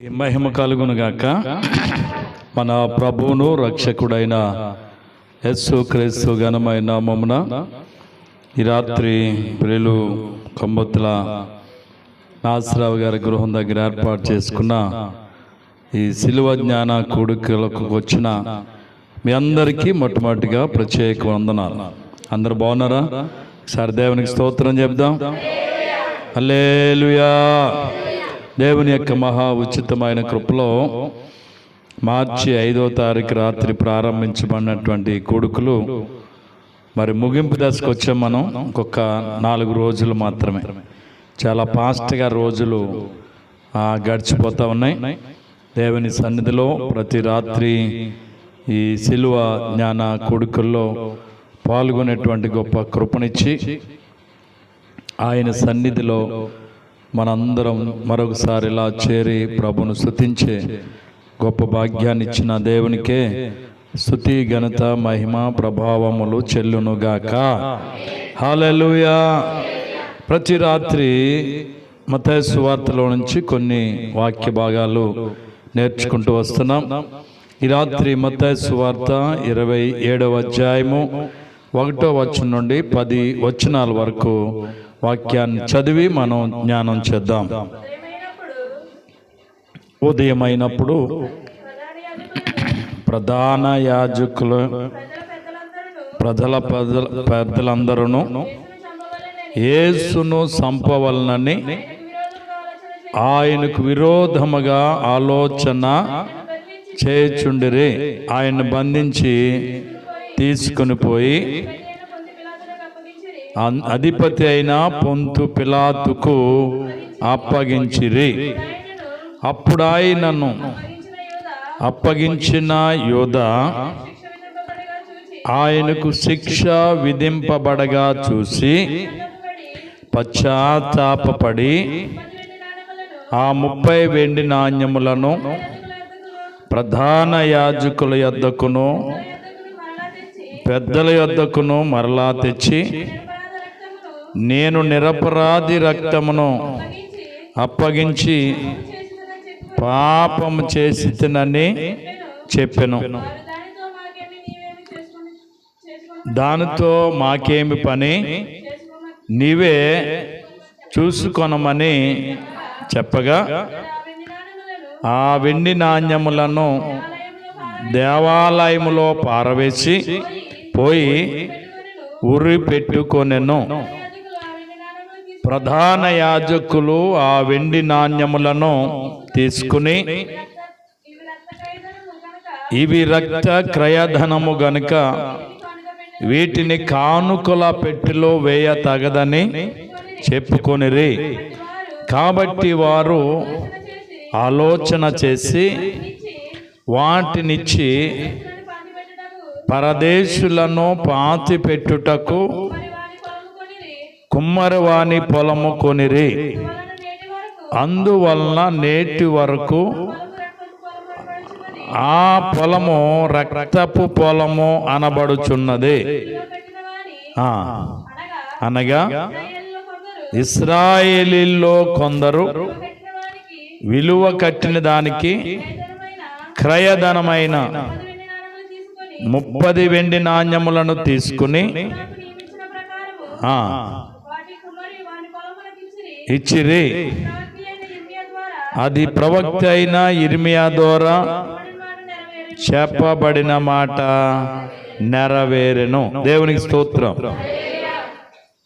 మహిమ కలుగునుగాక. మన ప్రభువును రక్షకుడైన యేసుక్రీస్తు ఘనమైన నామమున ఈ రాత్రి ప్రియులు కంబొత్తుల నాసరావు గారి గృహం దగ్గర ఏర్పాటు చేసుకున్న ఈ శిలువ జ్ఞాన కూడికలకు వచ్చిన మీ అందరికీ మొట్టమొదటిగా ప్రత్యేక వందనాలు. అందరు బాగున్నారా? ఒకసారి దేవునికి స్తోత్రం చెప్దాం. హల్లెలూయా. దేవుని యొక్క మహా ఉచితమైన కృపలో మార్చి 5వ తారీఖు రాత్రి ప్రారంభించబడినటువంటి కొడుకులు మరి ముగింపు దశకు వచ్చాం. మనం ఇంకొక 4 రోజులు మాత్రమే. చాలా ఫాస్ట్గా రోజులు గడిచిపోతూ ఉన్నాయి. దేవుని సన్నిధిలో ప్రతి రాత్రి ఈ శిలువ జ్ఞాన కొడుకుల్లో పాల్గొనేటువంటి గొప్ప కృపనిచ్చి ఆయన సన్నిధిలో మనందరం మరొకసారి ఇలా చేరి ప్రభును స్తుతించే గొప్ప భాగ్యాన్ని ఇచ్చిన దేవునికే స్తుతి ఘనత మహిమ ప్రభావములు చెల్లునుగాక. హల్లెలూయా. ప్రతి రాత్రి మత్తయి సువార్తలో నుంచి కొన్ని వాక్య భాగాలు నేర్చుకుంటూ వస్తున్నాం. ఈ రాత్రి మత్తయి సువార్త 27వ అధ్యాయము 1వ వచనం నుండి 10 వచనాల వరకు వాక్యాన్ని చదివి మనం జ్ఞానం చేద్దాం. ఉదయమైనప్పుడు ప్రధాన యాజకులు పెద్దలందరూ యేసును చంపవలనని ఆయనకు విరోధముగా ఆలోచన చేయుచుండిరి. ఆయన బంధించి తీసుకుని పోయి అధిపతి అయిన పొంతు పిలాతుకు అప్పగించిరి. అప్పుడు ఆయనను అప్పగించిన యోధా ఆయనకు శిక్ష విధింపబడగా చూసి పశ్చాత్తాపపడి ఆ 30 వెండి నాణ్యములను ప్రధాన యాజకుల యొద్దకును పెద్దల యొద్దకును మరలా తెచ్చి, నేను నిరపరాధి రక్తమును అప్పగించి పాపము చేసినని చెప్పెను. దానితో మాకేమి పని, నీవే చూసుకొనమని చెప్పగా ఆ వెండి నాణ్యములను దేవాలయములో పారవేసి పోయి ఉరి పెట్టుకొనెను. ప్రధాన యాజకులు ఆ వెండి నాణ్యములను తీసుకుని, ఇవి రక్త క్రయధనము గనుక వీటిని కానుకల పెట్టెలో వేయ తగదని చెప్పుకొనిరి. కాబట్టి వారు ఆలోచన చేసి వాటినిచ్చి పరదేశులను పాతి పెట్టుటకు కుమ్మరివాని పొలము కొనిరి. అందువలన నేటి వరకు ఆ పొలము రక్తపు పొలము అనబడుచున్నది. అనగా ఇశ్రాయేలీల్లో కొందరు విలువ కట్టిన దానికి క్రయధనమైన 30 వెండి నాణ్యములను తీసుకుని ఇచ్చిరి. అది ప్రవక్త అయిన ఇర్మియా ద్వారా చెప్పబడిన మాట నెరవేరెను. దేవునికి స్తోత్రం.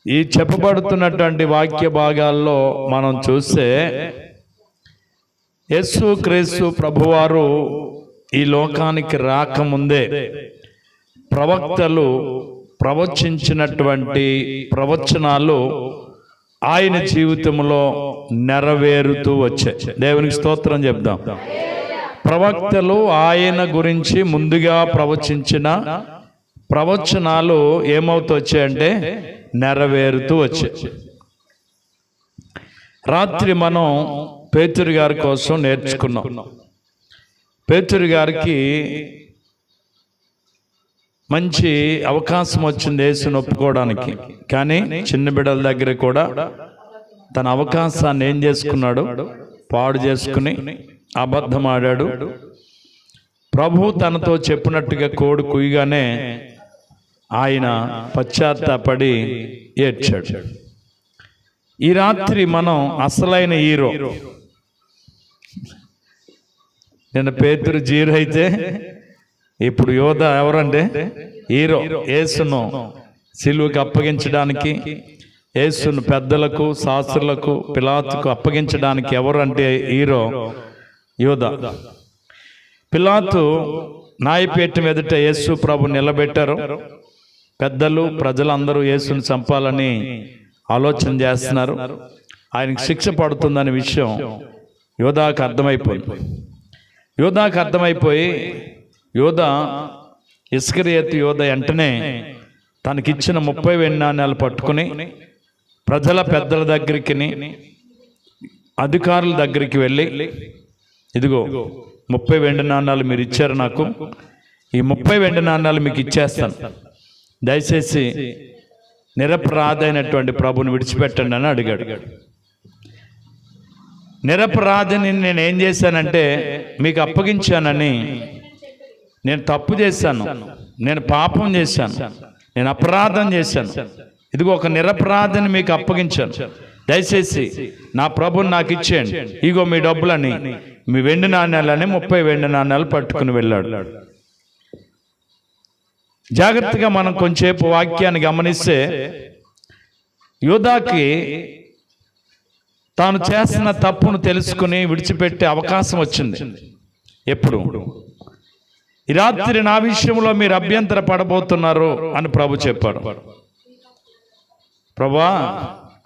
ఈ చెప్పబడుతున్నటువంటి వాక్య భాగాల్లో మనం చూస్తే యేసుక్రీస్తు ప్రభువారు ఈ లోకానికి రాకముందే ప్రవక్తలు ప్రవచించినటువంటి ప్రవచనాలు ఆయన జీవితంలో నెరవేరుతూ వచ్చాయి. దేవునికి స్తోత్రం చెప్దాం. ప్రవక్తలు ఆయన గురించి ముందుగా ప్రవచించిన ప్రవచనాలు ఏమవుతూ వచ్చాయంటే నెరవేరుతూ వచ్చాయి. రాత్రి మనం పేతురు గారి కోసం నేర్చుకున్నాం. పేతురు గారికి మంచి అవకాశం వచ్చింది యేసును ఒప్పుకోవడానికి. కానీ చిన్న బిడ్డల దగ్గర కూడా తన అవకాశాన్ని ఏం చేసుకున్నాడు? పాడు చేసుకుని అబద్ధమాడాడు. ప్రభు తనతో చెప్పినట్టుగా కోడి కుయ్యగానే ఆయన పశ్చాత్తాపడి ఏడ్చాడు. ఈ రాత్రి మనం అసలైన హీరో, నిన్న పేతురు జీరో అయితే ఇప్పుడు యోధ ఎవరంటే హీరో. యేసును సిలువకి అప్పగించడానికి, యేసును పెద్దలకు, శాస్త్రులకు, పిలాతుకు అప్పగించడానికి ఎవరంటే హీరో యోధ. పిలాతు న్యాయపీఠం ఎదుట యేసు ప్రభు నిలబెట్టారు. పెద్దలు, ప్రజలందరూ యేసుని చంపాలని ఆలోచన చేస్తున్నారు. ఆయనకి శిక్ష పడుతుందనే విషయం యోధాకు అర్థమైపోయింది. యోధ ఇస్కరియోతు యోధ వెంటనే తనకిచ్చిన 30 వెండి నాణ్యాలు పట్టుకుని ప్రజల పెద్దల దగ్గరికి, అధికారుల దగ్గరికి వెళ్ళి, ఇదిగో 30 వెండి నాణ్యాలు మీరు ఇచ్చారు, నాకు ఈ 30 వెండి నాణ్యాలు మీకు ఇచ్చేస్తాను, దయచేసి నిరపరాధైనటువంటి ప్రభుని విడిచిపెట్టండి అని అడిగాడు. నిరపరాధిని నేను ఏం చేశానంటే మీకు అప్పగించానని, నేను తప్పు చేశాను, నేను పాపం చేశాను, నేను అపరాధం చేశాను, ఇదిగో ఒక నిరపరాధిని మీకు అప్పగించాను, దయచేసి నా ప్రభుని నాకు ఇచ్చేయండి, ఇగో మీ డబ్బులని, మీ వెండి నాణ్యాలని 30 వెండి నాణ్యాలు పట్టుకుని వెళ్ళాడు. జాగ్రత్తగా మనం కొంచెంసేపు వాక్యాన్ని గమనిస్తే యోధాకి తాను చేసిన తప్పును తెలుసుకుని విడిచిపెట్టే అవకాశం వచ్చింది. ఎప్పుడు? ఈ రాత్రి నా విషయంలో మీరు అభ్యంతర పడబోతున్నారు అని ప్రభు చెప్పాడు. ప్రభా,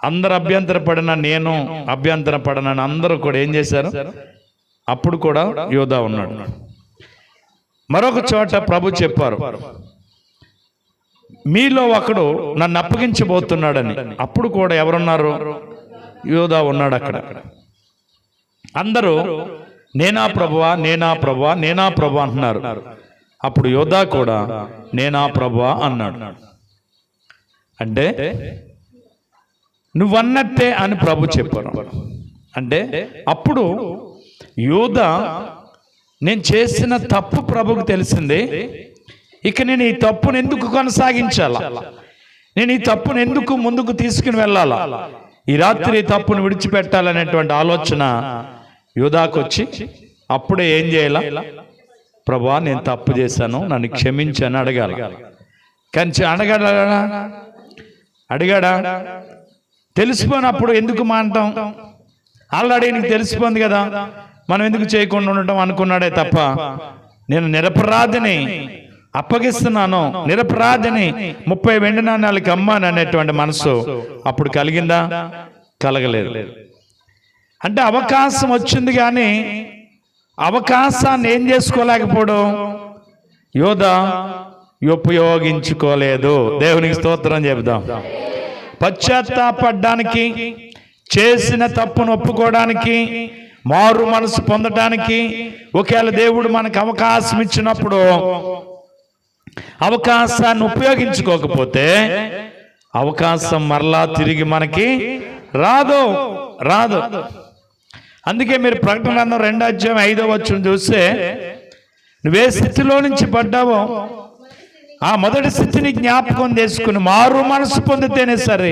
అందరు అభ్యంతర పడినా నేను అభ్యంతర పడనని అందరూ కూడా ఏం చేశారు? అప్పుడు కూడా యోధా ఉన్నాడు. మరొక చోట ప్రభు చెప్పారు, మీలో ఒకడు నన్ను అప్పగించబోతున్నాడని. అప్పుడు కూడా ఎవరున్నారు? యోధా ఉన్నాడు అక్కడ. అందరూ నేనా ప్రభువా, నేనా ప్రభువా, నేనా ప్రభువా అంటున్నారు. అప్పుడు యోధా కూడా నేనా ప్రభువా అన్నాడు. అంటే నువ్వన్నట్టే అని ప్రభు చెప్పారు. అంటే అప్పుడు యోధా నేను చేసిన తప్పు ప్రభుకు తెలిసింది, ఇక నేను ఈ తప్పును ఎందుకు కొనసాగించాలా, నేను ఈ తప్పును ఎందుకు ముందుకు తీసుకుని వెళ్ళాలా, ఈ రాత్రి ఈ తప్పును విడిచిపెట్టాలనేటువంటి ఆలోచన యోధాకు వచ్చి అప్పుడే ఏం చేయాల? ప్రభువా, నేను తప్పు చేశాను, నన్ను క్షమించని అడగాల. కానీ అడిగాడా? తెలిసిపోయినప్పుడు ఎందుకు మాంటాం? ఆల్రెడీ నీకు తెలిసిపోయింది కదా, మనం ఎందుకు చేయకుండా ఉండటం అనుకున్నాడే తప్ప, నేను నిరపరాధిని అప్పగిస్తున్నాను, నిరపరాధిని 30 వెండి నాణ్యాలకి అమ్మాను అనేటువంటి మనసు అప్పుడు కలిగిందా? కలగలేదు. అంటే అవకాశం వచ్చింది కానీ అవకాశాన్ని ఏం చేసుకోలేకపోవడం యోధా ఉపయోగించుకోలేదు. దేవునికి స్తోత్రం చెబుదాం. పశ్చాత్తాపడడానికి, చేసిన తప్పును ఒప్పుకోవడానికి, మారు మనసు పొందడానికి ఒకవేళ దేవుడు మనకు అవకాశం ఇచ్చినప్పుడు అవకాశాన్ని ఉపయోగించుకోకపోతే అవకాశం మరలా తిరిగి మనకి రాదు. అందుకే మీరు ప్రకటన గ్రంథం 2:5 చూస్తే నువ్వే స్థితిలో నుంచి పడ్డావో ఆ మొదటి స్థితిని జ్ఞాపకం చేసుకుని మారు మనసు పొందితేనే సరే,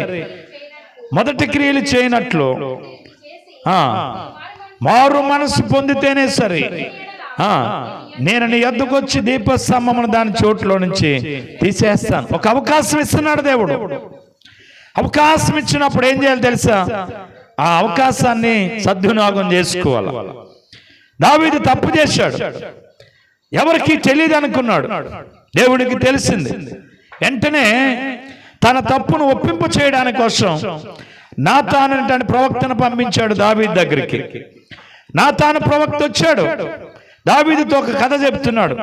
మొదటి క్రియలు చేయనట్లు మారు మనసు పొందితేనే సరే, నేను నీ యొద్దకు వచ్చి దీపస్తంభమును దాని చోట్లో నుంచి తీసేస్తాను. ఒక అవకాశం ఇస్తున్నాడు దేవుడు. అవకాశం ఇచ్చినప్పుడు ఏం చేయాలి తెలుసా? ఆ అవకాశాన్ని సద్వినియోగం చేసుకోవాలి. దావీదు తప్పు చేశాడు, ఎవరికి తెలియదు అనుకున్నాడు, దేవుడికి తెలిసింది. వెంటనే తన తప్పును ఒప్పింపు చేయడానికి కోసం నాతాను అనే ప్రవక్తను పంపించాడు దావీదు దగ్గరికి. నాతాను ప్రవక్త వచ్చాడు, దావీదుతో ఒక కథ చెప్తున్నాడు.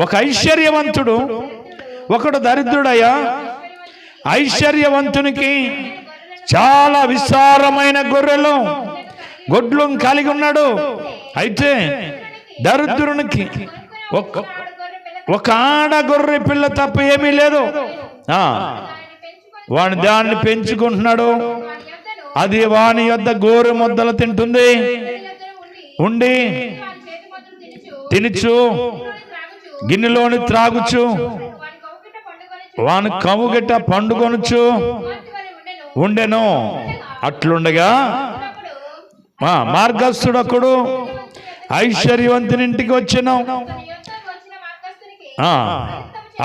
ఒక ఐశ్వర్యవంతుడు ఒకడు దరిద్రుడయ్యా. ఐశ్వర్యవంతునికి చాలా విస్తారమైన గొడ్లు కలిగి ఉన్నాడు. అయితే దరిద్రునికి ఒక ఆడ గొర్రె పిల్ల తప్ప ఏమీ లేదు. వాని దాన్ని పెంచుకుంటున్నాడు, అది వాని యొద్ద గోరు ముద్దలు తింటుంది. ఉండి తినుచు గిన్నెలోని త్రాగుచు వాని కవుగిట పండుకొనుచు ఉండెను. అట్లుండగా మార్గస్థుడొకడు ఐశ్వర్యవంతునింటికి వచ్చెను.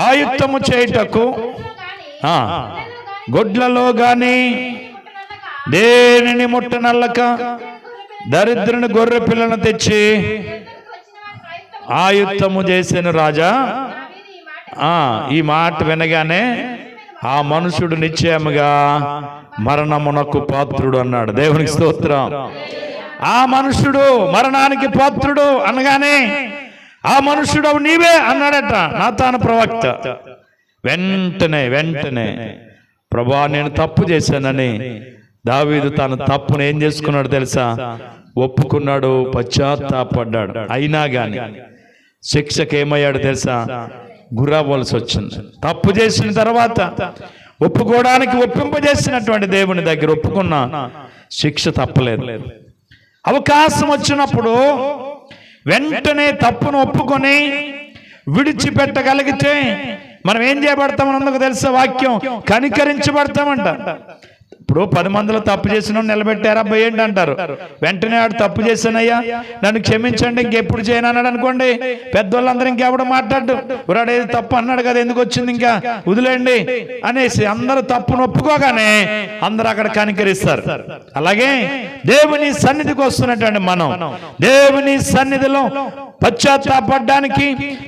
ఆయుత్తము చేయుటకు గొడ్లలో గాని దేనిని ముట్టనల్లక దరిద్రుని గొర్రె పిల్లను తెచ్చి ఆయుత్తము చేసిన రాజా. ఈ మాట వినగానే ఆ మనుషుడు నిశ్చయముగా మరణమునకు పాత్రుడు అన్నాడు. దేవునికి స్తోత్రం. ఆ మనుషుడు మరణానికి పాత్రుడు అనగానే ఆ మనుషుడు నీవే అన్నాడట నాతాను ప్రవక్త. వెంటనే ప్రభువా నేను తప్పు చేశానని దావీదు తన తప్పును ఏం చేసుకున్నాడు తెలుసా? ఒప్పుకున్నాడు, పశ్చాత్తాపడ్డాడు. అయినా గాని శిక్షకు ఏమయ్యాడు తెలుసా? గురవ్వాల్సి వచ్చింది. తప్పు చేసిన తర్వాత ఒప్పుకోవడానికి ఒప్పింపజేసినటువంటి దేవుని దగ్గర ఒప్పుకున్న శిక్ష తప్పలేదు. అవకాశం వచ్చినప్పుడు వెంటనే తప్పును ఒప్పుకొని విడిచిపెట్టగలిగితే మనం ఏం చేయబడతామని అందుకు తెలుసా? వాక్యం కనికరించబడతామంట. ఇప్పుడు 10 మందిలో తప్పు చేసిన నిలబెట్టారా అబ్బాయి ఏంటి అంటారు. వెంటనే ఆడు తప్పు చేశానయ్యా నన్ను క్షమించండి ఇంకెప్పుడు చేయను అన్నాడు అనుకోండి, పెద్దవాళ్ళందరూ ఇంకెప్పుడు మాట్లాడు, వాడు ఏది తప్పు అన్నాడు కదా ఎందుకు వచ్చింది ఇంకా వదిలేండి అనేసి అందరూ తప్పును ఒప్పుకోగానే అందరూ అక్కడ కనికరిస్తారు. అలాగే దేవుని సన్నిధికి వస్తున్నటువంటి మనం దేవుని సన్నిధిలో పశ్చాత్తాపడడానికి,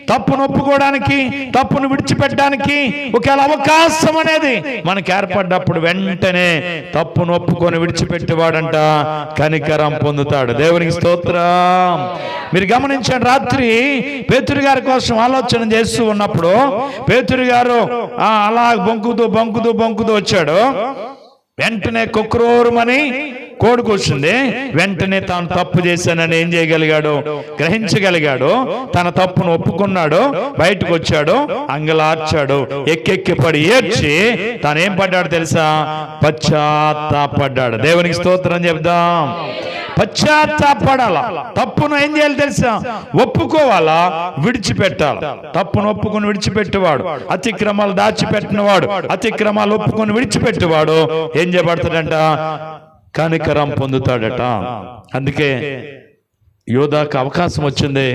తప్పును ఒప్పుకోవడానికి, తప్పును విడిచిపెట్టడానికి ఒకవేళ అవకాశం అనేది మనకు ఏర్పడ్డప్పుడు వెంటనే తప్పును ఒప్పుకొని విడిచిపెట్టేవాడంట కనికరం పొందుతాడు. దేవునికి స్తోత్రం. మీరు గమనించండి, రాత్రి పేతురు గారి కోసం ఆలోచన చేస్తూ ఉన్నప్పుడు పేతురు గారు అలా బొంకుతూ వచ్చాడు. వెంటనే కుక్రోరుమని కోడుకు వచ్చింది. వెంటనే తాను తప్పు చేశానని ఏం చేయగలిగాడు? గ్రహించగలిగాడు. తన తప్పును ఒప్పుకున్నాడు, బయటకు వచ్చాడు, అంగలార్చాడు, ఎక్కెక్కి పడి ఏడ్చి తాను ఏం పడ్డాడు తెలుసా? పశ్చాత్తాపడ్డాడు. దేవునికి స్తోత్రం చెప్దాం. పశ్చాత్తాపడాలా. తప్పును ఏం చేయాలి తెలుసా? ఒప్పుకోవాలా, విడిచిపెట్టాలి. తప్పును ఒప్పుకొని విడిచిపెట్టేవాడు, అతిక్రమాలు దాచిపెట్టినవాడు, అతిక్రమాలు ఒప్పుకొని విడిచిపెట్టేవాడు ఏం చేయబడతాడంట? కనికరం పొందుతాడట. అందుకే యోధాకు అవకాశం వచ్చింది,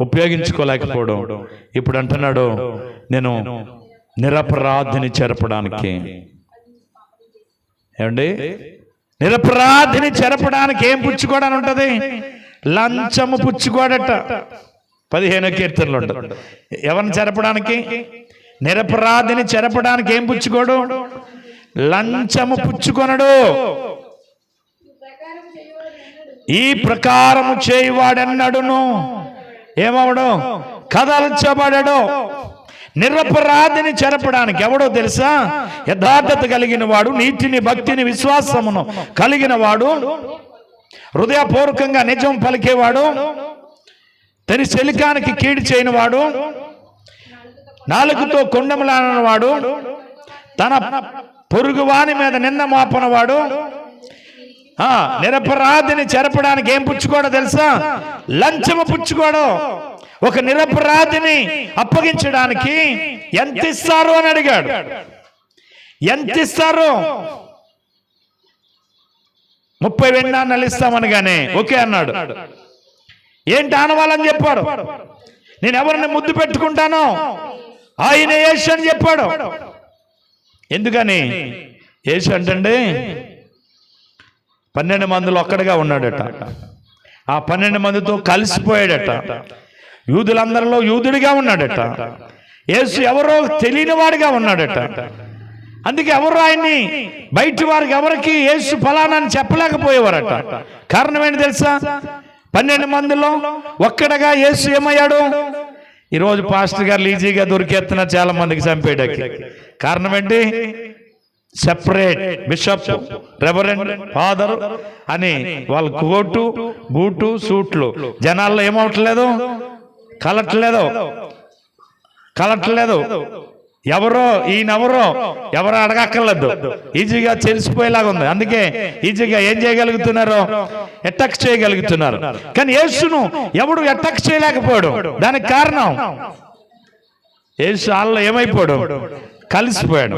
ఉపయోగించుకోలేకపోవడం. ఇప్పుడు అంటున్నాడు నేను నిరపరాధిని చెరపడానికి. ఏమండి, నిరపరాధిని చెరపడానికి ఏం పుచ్చుకోవడానికి ఉంటది? లంచము పుచ్చుకోడట. 15వ కీర్తనలో ఉంటుంది. ఎవరిని చెరపడానికి? నిరపరాధిని చెరపడానికి ఏం పుచ్చుకోడు? లంచము పుచ్చుకొనడు. ఈ ప్రకారము చేయువాడెన్నడును ఏమవడు? కదల్చబడడు. నిరపరాధిని చెరపడానికి ఎవడో తెలుసా? యథార్థత కలిగిన వాడు, నీతిని, భక్తిని, విశ్వాసమును కలిగిన వాడు, హృదయపూర్వకంగా నిజం పలికేవాడు, తన శలికానికి కీడు చేయనివాడు, నాలుగుతో కొండములానవాడు, తన పొరుగువాని మీద నింద మోపనవాడు. నిరపరాధిని చెరపడానికి ఏం పుచ్చుకోడో తెలుసా? లంచము పుచ్చుకోడు. ఒక నిరపరాధిని అప్పగించడానికి ఎంత ఇస్తారు అని అడిగాడు. ఎంత ఇస్తారు? 30 వెన్నాన్నలు ఇస్తామనగానే ఓకే అన్నాడు. ఏంటి ఆనవాలని చెప్పాడు. నేను ఎవరిని ముద్దు పెట్టుకుంటానో ఆయన యేసు అని చెప్పాడు. ఎందుకని? యేసు అంటే 12 మందిలో ఒక్కడిగా ఉన్నాడట. ఆ 12 మందితో కలిసిపోయాడట. యూదులందరిలో యూదుడిగా ఉన్నాడట. యేసు ఎవరో తెలియని వాడిగా ఉన్నాడట. అందుకే ఎవరు ఆయన్ని బయట వారికి ఎవరికి యేసు ఫలానా అని చెప్పలేకపోయేవారట. కారణం ఏంటి తెలుసా? 12 మందిలో ఒక్కడగా యేసు ఏమయ్యాడు? ఈరోజు పాస్టర్ గారు ఈజీగా దొరికేస్తున్నారు చాలా మందికి చంపేయడానికి. కారణం ఏంటి? సెపరేట్ బిషప్, రెవరెండ్, ఫాదర్ అని వాళ్ళ కోటు, బూటు, సూట్లు జనాల్లో ఏమవట్లేదు? కలట్లేదు. ఎవరో అడగక్కర్లేదు, ఈజీగా తెలిసిపోయేలాగా ఉంది. అందుకే ఈజీగా ఏం చేయగలుగుతున్నారు, అటాక్ చేయగలుగుతున్నారు. కానీ యేసును ఎవడు అటాక్ చేయలేకపోయాడు. దానికి కారణం యేసు వాళ్ళలో ఏమైపోయాడు, కలిసిపోయాడు.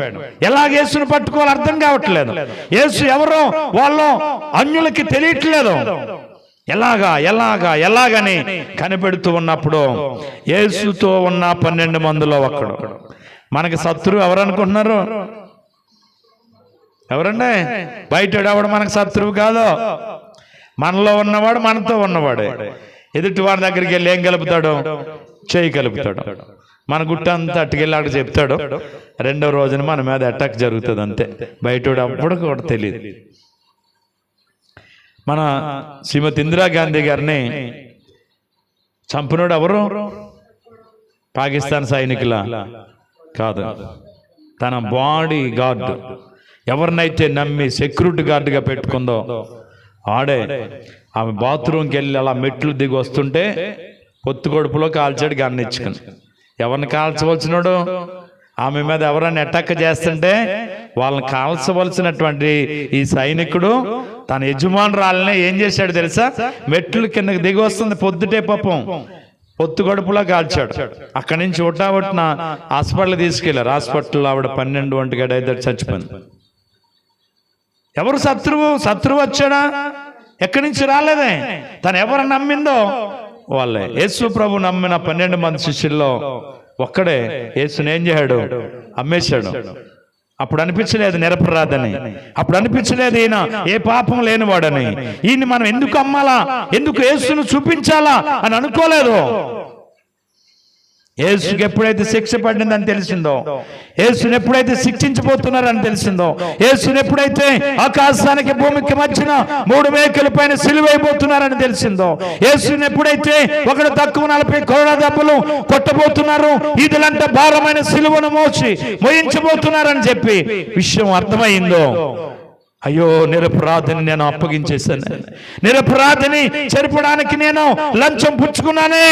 ఎలాగ యేసును పట్టుకోవాలి అర్థం కావట్లేదు. యేసు ఎవరో వాళ్ళు అన్యులకి తెలియట్లేదు. ఎలాగని కనిపెడుతూ ఉన్నప్పుడు యేసుతో ఉన్న 12 మందిలో ఒక్కడు. మనకి శత్రువు ఎవరనుకుంటున్నారు? ఎవరండి? బయటవాడు మనకు శత్రువు కాదు. మనలో ఉన్నవాడు మనతో ఉన్నవాడే. ఎదుటి వాడి దగ్గరికి వెళ్ళి ఏం కలుపుతాడు, చేయి కలుపుతాడు. మన గుట్టంతా అట్టుకెళ్ళి అక్కడ చెప్తాడు. 2వ రోజున మన మీద అటాక్ జరుగుతుంది. అంతే. బయటవాడు అప్పుడు కూడా తెలియదు. మన శ్రీమతి ఇందిరాగాంధీ గారిని చంపినోడు ఎవరు? పాకిస్తాన్ సైనికుల కాదు, తన బాడీ గార్డ్. ఎవరినైతే నమ్మి సెక్యూరిటీ గార్డుగా పెట్టుకుందో ఆడే. ఆమె బాత్రూమ్కి వెళ్ళి అలా మెట్లు దిగి వస్తుంటే పొత్తు కడుపులో కాల్చాడు గన్నిచ్చుకుని. ఎవరిని కాల్చవలసినాడు? ఆమె మీద ఎవరైనా అటాక్ చేస్తుంటే వాళ్ళని కాల్చవలసినటువంటి ఈ సైనికుడు తన యజమానురాలనే ఏం చేశాడు తెలుసా? మెట్లు కిందకి దిగి వస్తుంది పొద్దుటే పాపం, పొత్తు కడుపులో కాల్చాడు. అక్కడి నుంచి ఒట్టిన హాస్పిటల్ తీసుకెళ్లారు. హాస్పిటల్లో ఆవిడ 12 ఒంటి గంట అయితే చచ్చిపోయింది. ఎవరు శత్రువు వచ్చాడా? ఎక్కడి నుంచి రాలేదే. తను ఎవరు నమ్మిందో వాళ్ళే. యేసు ప్రభు నమ్మిన 12 మంది శిష్యుల్లో ఒక్కడే యేసుని ఏం చేశాడు, అమ్మేశాడు. అప్పుడు అనిపించలేదు నిరపరాధని, అప్పుడు అనిపించలేదు ఈయన ఏ పాపం లేనివాడని. ఈయన మనం ఎందుకు అమ్మాలా, ఎందుకు యేసును చూపించాలా అని అనుకోలేదు. యేసుకి ఎప్పుడైతే శిక్ష పడిందని తెలిసిందో, యేసుని ఎప్పుడైతే శిక్షించబోతున్నారని తెలిసిందో, యేసుని ఎప్పుడైతే ఆకాశానికి భూమికి మధ్యన 3 మేకల పైన సిలువైపోతున్నారని తెలిసిందో, యేసుని ఎప్పుడైతే ఒకడు తక్కువ 40 కొరడా దెబ్బలు కొట్టబోతున్నారు, ఇదిలంట భారమైన సిలువను మోయించబోతున్నారని చెప్పి విషయం అర్థమైందో, అయ్యో నిరపరాధిని నేను అప్పగించేశాను, నిరపరాధిని చెరపడానికి నేను లంచం పుచ్చుకున్నానే,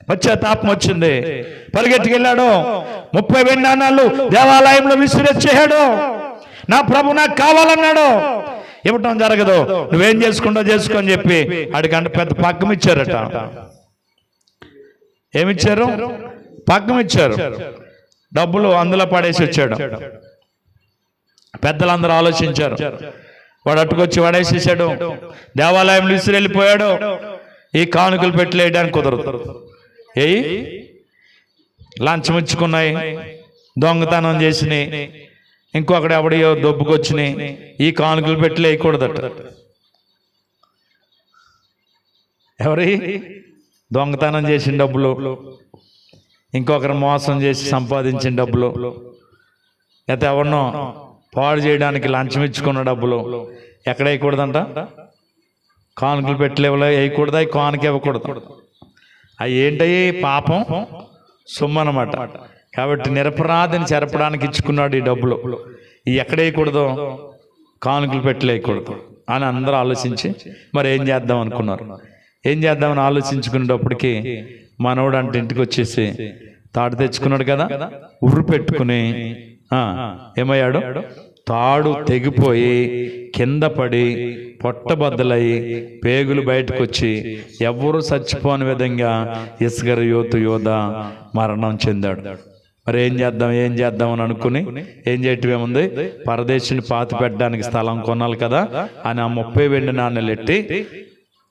పశ్చాత్తాపం వచ్చింది. పరిగెట్టుకెళ్ళాడు. 30 వెండి నాణాలు దేవాలయంలో విసిరేసాడు. నా ప్రభు నాకు కావాలన్నాడు. ఇవ్వటం జరగదు, నువ్వేం చేసుకుంటావు చేసుకో అని చెప్పి అడిగంట పెద్ద పక్కం ఇచ్చారట. ఏమిచ్చారు? పక్కం ఇచ్చారు. డబ్బులు అందులో పడేసి వచ్చాడు. పెద్దలందరూ ఆలోచించారు. వాడు అట్టుకొచ్చి పడేసేసాడు. దేవాలయంలో విసిరెళ్ళిపోయాడు. ఈ కానుకలు పెట్టలేయడానికి కుదరదు. లంచం ఇచ్చుకున్నాయి, దొంగతనం చేసినాయి, ఇంకొకటి ఎవడియో దొబ్బుకొచ్చినాయి. ఈ కానుకలు పెట్టి వేయకూడదట. ఎవరి దొంగతనం చేసిన డబ్బులు, ఇంకొకరు మోసం చేసి సంపాదించిన డబ్బులు, లేకపోతే ఎవరినో పాడు చేయడానికి లంచం ఇచ్చుకున్న డబ్బులు ఎక్కడ వేయకూడదంట? కానుకలు పెట్టలేవులో వేయకూడదా? కానుక ఇవ్వకూడదు. అవి ఏంటయ్యి? పాపం సొమ్ము అన్నమాట. కాబట్టి నిరపరాధిని చెరపడానికి ఇచ్చుకున్నాడు ఈ డబ్బులు. ఇవి ఎక్కడ వేయకూడదు? కానుకలు పెట్టలేయకూడదు అని అందరూ ఆలోచించి మరి ఏం చేద్దాం అనుకున్నారు. ఏం చేద్దామని ఆలోచించుకునేటప్పటికి మనోడు అంటే ఇంటికి వచ్చేసి తాడు తెచ్చుకున్నాడు కదా, ఉర్రు పెట్టుకుని ఏమయ్యాడు? తాడు తెగిపోయి కింద పడి పొట్టబద్దలయ్యి పేగులు బయటకు వచ్చి ఎవరు చచ్చిపోని విధంగా ఇస్కరియోతు యోధ మరణం చెందాడు. మరి ఏం చేద్దాం అని అనుకుని ఏం చేయటం ఏముంది, పరదేశిని పాతి పెట్టడానికి స్థలం కొనాలి కదా అని ఆ 30 వెండి నాణ్యాలు ఎట్టి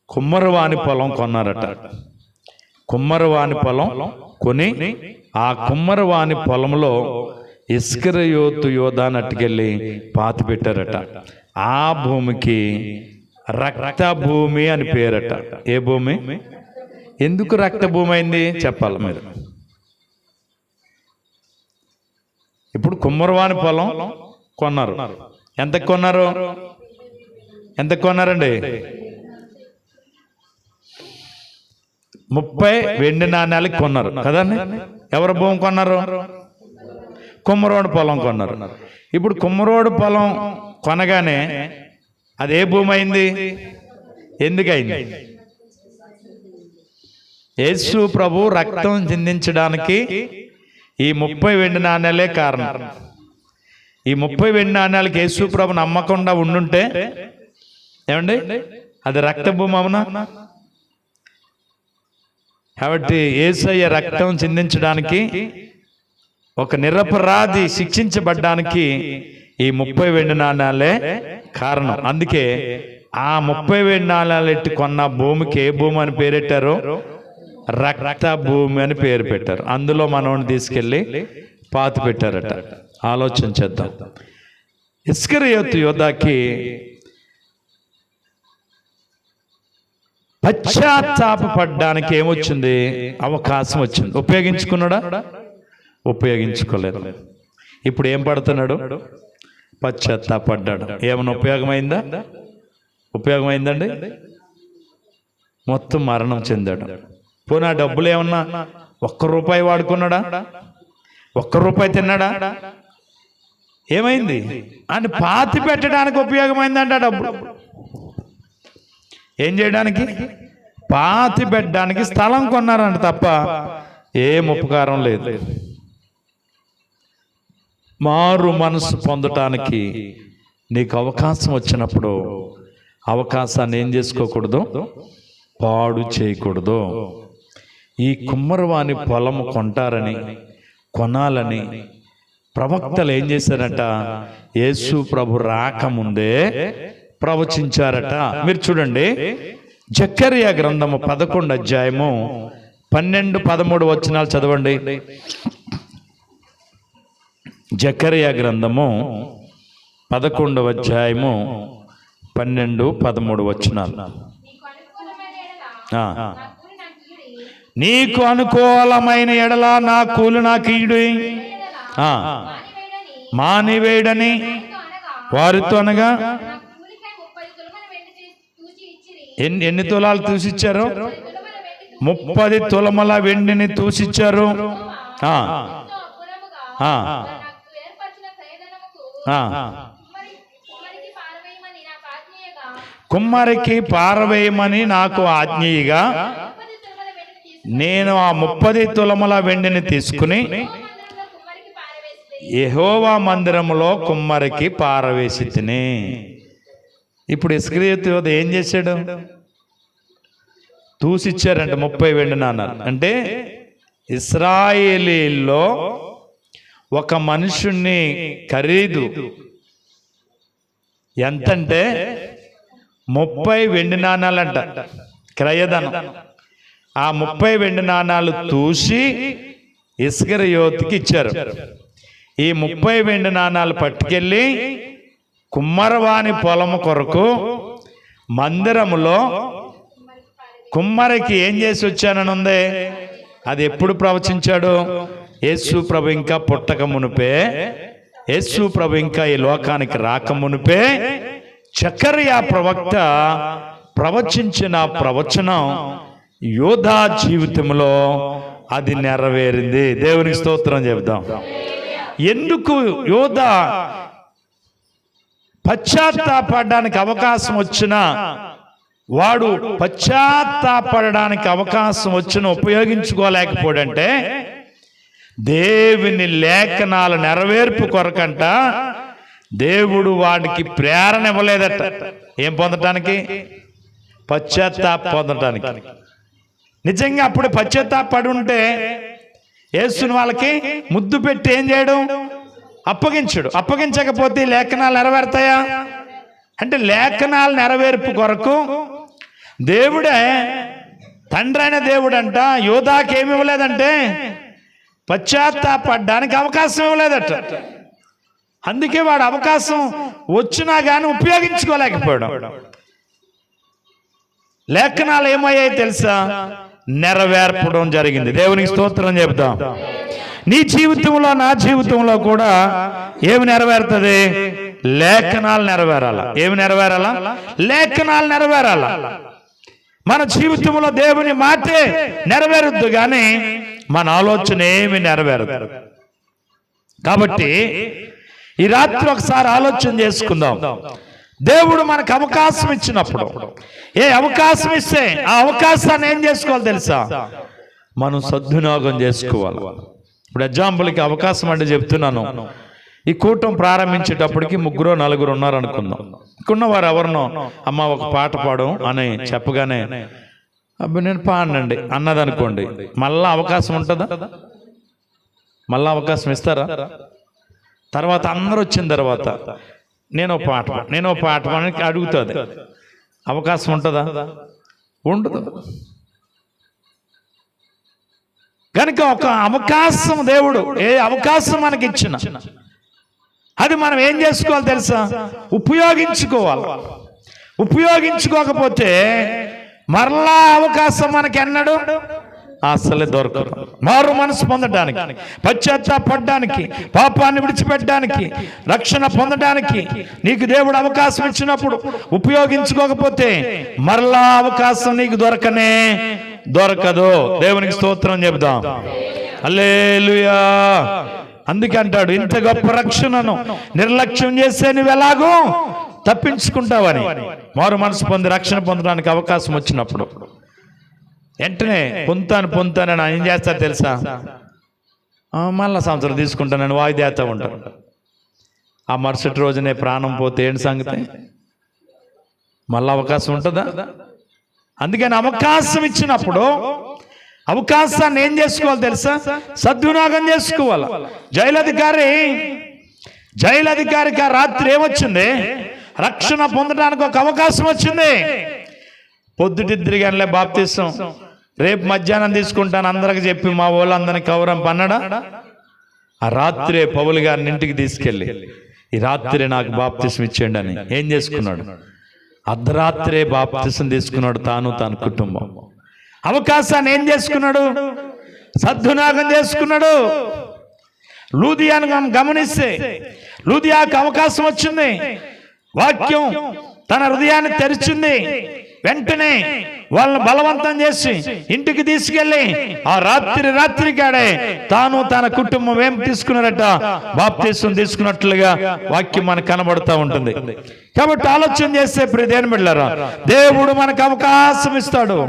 కుమ్మరవాణి పొలం కొన్నారట. కుమ్మరవాణి పొలం కొని ఆ కుమ్మరవాణి పొలంలో ఇస్కరియోతు యోధా నట్టుకెళ్ళి పాతి పెట్టారట. ఆ భూమికి రక్త భూమి అని పేరట. ఏ భూమి? ఎందుకు రక్త భూమి అయింది చెప్పాలి మీరు. ఇప్పుడు కుమ్మరవాణి పొలం కొన్నారు. ఎంతకు కొన్నారు? ఎంతకు కొన్నారండి? 30 వెండి నాణ్యాలకి కొన్నారు కదండి. ఎవరు భూమి కొన్నారు? కుమ్మరోడు పొలం కొన్నారు. ఇప్పుడు కుమ్మరోడు పొలం కొనగానే అది ఏ భూమి అయింది? ఎందుకయింది? యేసు ప్రభు రక్తం చిందించడానికి ఈ 30 వెండి నాణ్యాలే కారణం. ఈ 30 వెండి నాణ్యాలకి యేసు ప్రభు నమ్మకుండా ఉండుంటే ఏమండి అది రక్తభూమి అవునా? కాబట్టి యేసయ్య రక్తం చిందించడానికి, ఒక నిరపరాధి శిక్షించబడ్డానికి ఈ 30 వెండి నాణ్యాలే కారణం. అందుకే ఆ 30 వెండి నాణ్యాలు ఎట్టి కొన్న భూమికి ఏ భూమి అని పేరెట్టారో రక్త భూమి అని పేరు పెట్టారు. అందులో మనోని తీసుకెళ్ళి పాతి పెట్టారట. ఆలోచన చేద్దాం. ఇస్కరియోతు యోధాకి పశ్చాత్తాపపడ్డానికి ఏమొచ్చింది? అవకాశం వచ్చింది. ఉపయోగించుకున్నాడా? ఉపయోగించుకోలేదు. ఇప్పుడు ఏం పడుతున్నాడు? పశ్చాత్తాపడ్డాడు. ఏమైనా ఉపయోగమైందా? ఉపయోగమైందండి? మొత్తం మరణం చెందాడు. పోనీ ఆ డబ్బులు ఏమన్నా ₹1 వాడుకున్నాడా? ₹1 తిన్నాడా? ఏమైంది? అని పాతి పెట్టడానికి ఉపయోగమైందంట డబ్బు. ఏం చేయడానికి? పాతి పెట్టడానికి స్థలం కొన్నారంట తప్ప ఏం ఉపకారం లేదు. మారు మనసు పొందటానికి నీకు అవకాశం వచ్చినప్పుడు అవకాశాన్ని ఏం చేసుకోకూడదు? పాడు చేయకూడదు. ఈ కుమ్మరవాని పొలము కొనాలని ప్రవక్తలు ఏం చేశారట? యేసు ప్రభు రాకముందే ప్రవచించారట. మీరు చూడండి, జకర్యా గ్రంథము 11 అధ్యాయము 12, 13 వచనాలు చదవండి. జకర్యా గ్రంథము 11వ అధ్యాయము 12, 13 వచనాలు. నీకు అనుకూలమైన ఎడల నా కూలి నాకు ఈడు, మానివేడని వారితో అనగా ఎన్ని తులాలు తూసిచ్చారు? 30 తులముల వెండిని తూసిచ్చారు. కుమ్మరికి పారవేయమని నాకు ఆజ్ఞగా నేను ఆ 30 తులముల వెండిని తీసుకుని యెహోవా మందిరములో కుమ్మరికి పారవేసి తిని. ఇప్పుడు ఇస్కరియోతు యోధ ఏం చేశాడు? తూసిచ్చారంట 30 వెండి నాణాలు. అంటే ఇశ్రాయేలీల్లో ఒక మనుషుణ్ణి ఖరీదు ఎంతంటే 30 వెండి నాణాలంట క్రయధనం. ఆ 30 వెండి నాణాలు తూసి ఇస్కరియోతుకి ఇచ్చారు. ఈ 30 వెండి నాణాలు పట్టుకెళ్ళి కుమ్మరవాని పొలము కొరకు మందిరములో కుమ్మరికి ఏం చేసి వచ్చానని ఉంది. అది ఎప్పుడు ప్రవచించాడు? యేసు ప్రభు ఇంకా పుట్టక మునిపే, యేసు ప్రభు ఇంకా ఈ లోకానికి రాక మునిపే జకర్యా ప్రవక్త ప్రవచించిన ప్రవచనం యోధా జీవితంలో అది నెరవేరింది. దేవునికి స్తోత్రం చెబుదాం. ఎందుకు యోధా పశ్చాత్తాపడడానికి అవకాశం వచ్చినా వాడు పశ్చాత్తాపడడానికి అవకాశం వచ్చిన ఉపయోగించుకోలేకపోడంటే దేవుని లేఖనాల నెరవేర్పు కొరకంట దేవుడు వాడికి ప్రేరణ ఇవ్వలేదట. ఏం పొందటానికి? పశ్చాత్తాప పొందటానికి. నిజంగా అప్పుడు పశ్చాత్తాపడి ఉంటే యేసుని వాళ్ళకి ముద్దు పెట్టి ఏం చేయడం? అప్పగించడు. అప్పగించకపోతే లేఖనాలు నెరవేరుతాయా? అంటే లేఖనాలు నెరవేర్పు కొరకు దేవుడే, తండ్రి అయిన దేవుడంట యోధాకి ఏమి ఇవ్వలేదంటే పశ్చాత్తాపడడానికి అవకాశం ఇవ్వలేదట. అందుకే వాడు అవకాశం వచ్చినా కానీ ఉపయోగించుకోలేకపోయాడు. లేఖనాలు ఏమయ్యాయి తెలుసా? నెరవేర్పడం జరిగింది. దేవునికి స్తోత్రం చెబుతాం. నీ జీవితంలో నా జీవితంలో కూడా ఏమి నెరవేరుతుంది? లేఖనాలు నెరవేరాల. ఏమి నెరవేరాల? లేఖనాలు నెరవేరాల. మన జీవితంలో దేవుని మాటే నెరవేరుద్దు కానీ మన ఆలోచన ఏమి నెరవేరదు. కాబట్టి ఈ రాత్రి ఒకసారి ఆలోచన చేసుకుందాం. దేవుడు మనకు అవకాశం ఇచ్చినప్పుడు, ఏ అవకాశం ఇస్తే ఆ అవకాశాన్ని ఏం చేసుకోవాలి తెలుసా? మనం సద్వినియోగం చేసుకోవాలి. ఇప్పుడు ఎగ్జాంపుల్కి అవకాశం అంటే చెప్తున్నాను. ఈ కూటం ప్రారంభించేటప్పటికి 3-4 ఉన్నారు అనుకుందాం. ఇక్కడున్న వారు ఎవరినో అమ్మ ఒక పాట పాడు అని చెప్పగానే అబ్బా నేను పాడనండి అన్నది అనుకోండి, మళ్ళా అవకాశం ఉంటుందా? మళ్ళా అవకాశం ఇస్తారా? తర్వాత అందరూ వచ్చిన తర్వాత నేను పాట పాడని అడుగుతుంది, అవకాశం ఉంటుందా? ఉండదు. కనుక ఒక అవకాశం దేవుడు ఏ అవకాశం మనకి ఇచ్చిన అది మనం ఏం చేసుకోవాలి తెలుసా? ఉపయోగించుకోవాలి. ఉపయోగించుకోకపోతే మరలా అవకాశం మనకి ఎన్నడు అసలే దొరకదు. మారు మనసు పొందడానికి, పశ్చాత్తాపడడానికి, పాపాన్ని విడిచిపెట్టడానికి, రక్షణ పొందడానికి నీకు దేవుడు అవకాశం ఇచ్చినప్పుడు ఉపయోగించుకోకపోతే మరలా అవకాశం నీకు దొరకదు. దేవునికి స్తోత్రం చెబుదాం. హల్లెలూయా. అందుకే అంటాడు, ఇంత గొప్ప రక్షణను నిర్లక్ష్యం చేస్తే నువ్వు ఎలాగో తప్పించుకుంటావని. మారు మనసు పొంది రక్షణ పొందడానికి అవకాశం వచ్చినప్పుడు వెంటనే పొందుతానని ఏం చేస్తారు తెలుసా? మళ్ళా సంవత్సరం తీసుకుంటానని వాయిదేస్తా ఉంటారు. ఆ మరుసటి రోజునే ప్రాణం పోతే ఏంటి సంగతి? మళ్ళీ అవకాశం ఉంటుందా? అందుకని అవకాశం ఇచ్చినప్పుడు అవకాశాన్ని ఏం చేసుకోవాలి తెలుసా? సద్వినియోగం చేసుకోవాలి. జైలధికారికి ఆ రాత్రి ఏమొచ్చింది? రక్షణ పొందడానికి ఒక అవకాశం వచ్చింది. పొద్దుటిద్దరిగానే బాప్తిసం రేపు మధ్యాహ్నం తీసుకుంటాను అందరికి చెప్పి మా వాళ్ళందరినీ కౌరం పన్నడా? ఆ రాత్రే పౌలు గారిని ఇంటికి తీసుకెళ్ళి ఈ రాత్రి నాకు బాప్తిసం ఇచ్చేయండి అని ఏం చేసుకున్నాడు? అర్ధరాత్రే బాప్తిసం తీసుకున్నాడు తన కుటుంబం. అవకాశాన్ని ఏం చేసుకున్నాడు? సద్వినియోగం చేసుకున్నాడు. లూదియాను గమనిస్తే లూదియాకు అవకాశం వచ్చింది. వాక్యం తన హృదయాన్ని తెరిచింది. వెంటనే వాళ్ళని బలవంతం చేసి ఇంటికి తీసుకెళ్ళి ఆ రాత్రికాడే తాను తన కుటుంబం ఏం తీసుకున్నారట? బాప్తిసం తీసుకున్నట్లుగా వాక్యం మనకు కనబడుతూ ఉంటుంది. కాబట్టి ఆలోచన చేస్తే ప్రియదేని బిడ్డలారా, దేవుడు మనకు అవకాశం ఇస్తాడు.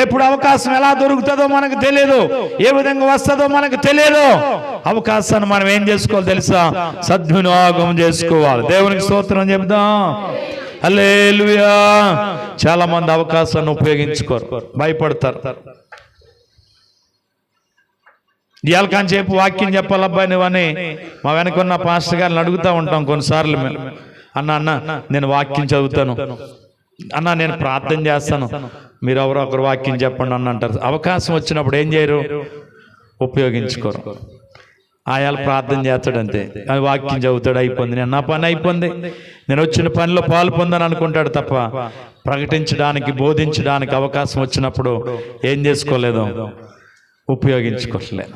ఎప్పుడు అవకాశం ఎలా దొరుకుతుందో మనకు తెలియదు, ఏ విధంగా వస్తుందో మనకు తెలియదు. అవకాశాన్ని మనం ఏం చేసుకోవాలి తెలుసా? సద్వినియోగం చేసుకోవాలి. దేవునికి స్తోత్రం చెప్దాం. హల్లెలూయా. చాలా మంది అవకాశాన్ని ఉపయోగించుకోరు, భయపడతారు. ఇవాళ కానీ చెప్పు వాక్యం చెప్పాలబ్బాయి నువ్వని మా వెనకున్న పాస్టర్ గారిని అడుగుతూ ఉంటాం కొన్నిసార్లు. అన్న నేను వాక్యం చదువుతాను, అన్న నేను ప్రార్థన చేస్తాను, మీరు ఎవరో ఒకరు వాక్యం చెప్పండి అని అంటారు. అవకాశం వచ్చినప్పుడు ఏం చేయరు? ఉపయోగించుకోరు. ఆయాలు ప్రార్థన చేస్తాడంతే, అది వాక్యం చదువుతాడు, అయిపోయింది, నేను నా పని అయిపోయింది, నేను వచ్చిన పనిలో పాలు పొందని అనుకుంటాడు తప్ప ప్రకటించడానికి, బోధించడానికి అవకాశం వచ్చినప్పుడు ఏం చేసుకోలేదు? ఉపయోగించుకోలేదు.